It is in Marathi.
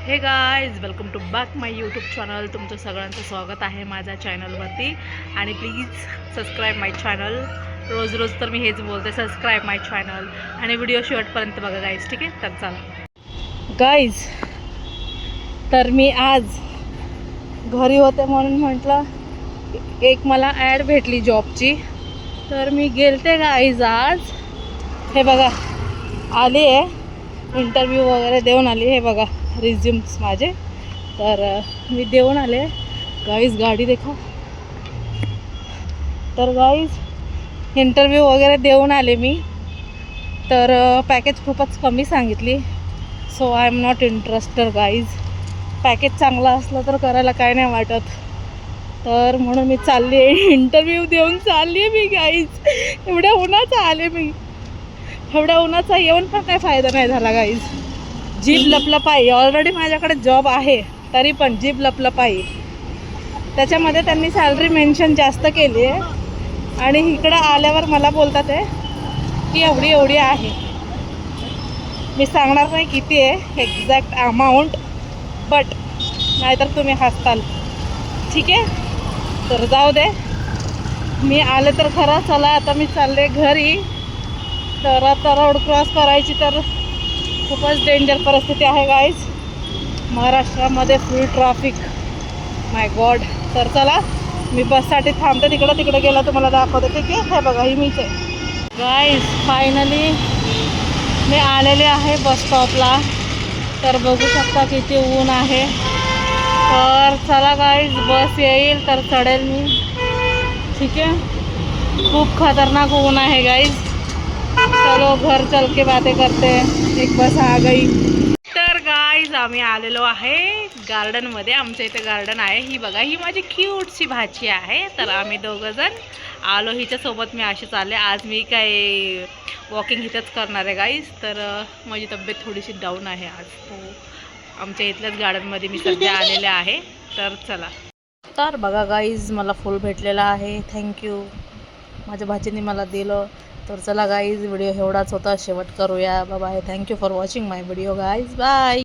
हे guys, welcome to back my YouTube channel. तुमचं सगळ्यांचं स्वागत आहे माझ्या चॅनलवरती. आणि प्लीज सबस्क्राईब माय चॅनल. रोज रोज तर मी हेच बोलते, सबस्क्राईब माय चॅनल आणि व्हिडिओ शेवटपर्यंत बघा गाईज, ठीक आहे? तर चला गाईज, तर मी आज घरी होते म्हणून म्हटलं एक मला ॲड भेटली जॉबची, तर मी गेलते गाईज आज. हे बघा, आली आहे, इंटरव्ह्यू वगैरे देऊन आली. हे बघा रिझ्यूम्स माझे, तर मी देऊन आले गाईज. गाडी देखा. तर गाईज इंटरव्ह्यू वगैरे देऊन आले मी, तर पॅकेज खूपच कमी सांगितली. So I am not interested guys. Package चांगला असलं तर करायला काय नाही वाटत, तर म्हणून मी चालली आहे, इंटरव्ह्यू देऊन चालली आहे मी गाईज. एवढ्या उन्हाचा आले मी, एवढ्या उन्हाचा येऊन पण काय फायदा नाही झाला गाईज. जीभ लपलपाई. ऑलरेडी माझ्याकडे जॉब आहे, तरी पण जीभ लपलपाई. त्याच्यामध्ये त्यांनी सॅलरी मेन्शन जास्त केली आहे आणि इकडं आल्यावर मला बोलतात आहे की एवढी एवढी आहे. मी सांगणार नाही किती आहे एक्झॅक्ट अमाऊंट, बट नाहीतर तुम्ही हसताल, ठीक आहे? तर जाऊ दे, मी आले तर खरं. चला आता मी चालले घरी. तर आता रोड क्रॉस करायची तर खूपच डेंजर परिस्थिती आहे गाईज. महाराष्ट्रामध्ये फुल ट्रॅफिक, माय गॉड. तर चला, मी बससाठी थांबते तिकडे गेला तुम्हाला दाखवते, ठीक आहे? हे बघा, ही मीच आहे गाईज. फायनली मी आलेले आहे बस स्टॉपला. तर बघू शकता किती ऊन आहे. तर चला गाईज, बस येईल तर चढेल मी, ठीक आहे? खूप खतरनाक ऊन आहे गाईज. चलो घर चल के बातें करते. एक बस आ गई. तर गाईज आम्ही आलेलो आहे गार्डनमध्ये. आमच्या इथे गार्डन आहे. ही बघा, ही माझी क्यूटशी भाची आहे. तर आम्ही दोघं जण आलो हिच्यासोबत. मी अशी चालले. आज मी काय वॉकिंग इथंच करणार आहे गाईज. तर माझी तब्येत थोडीशी डाऊन आहे आज, तो आमच्या इथल्याच गार्डनमध्ये मी सध्या आलेले आहे. तर चला. तर बघा गाईज, मला फुल भेटलेला आहे. थँक्यू, माझ्या भाचीने मला दिलं. तर चला गाईज, व्हिडिओ एवढाच होता, शेवट करूया. Bye. Thank you for watching my video guys. Bye.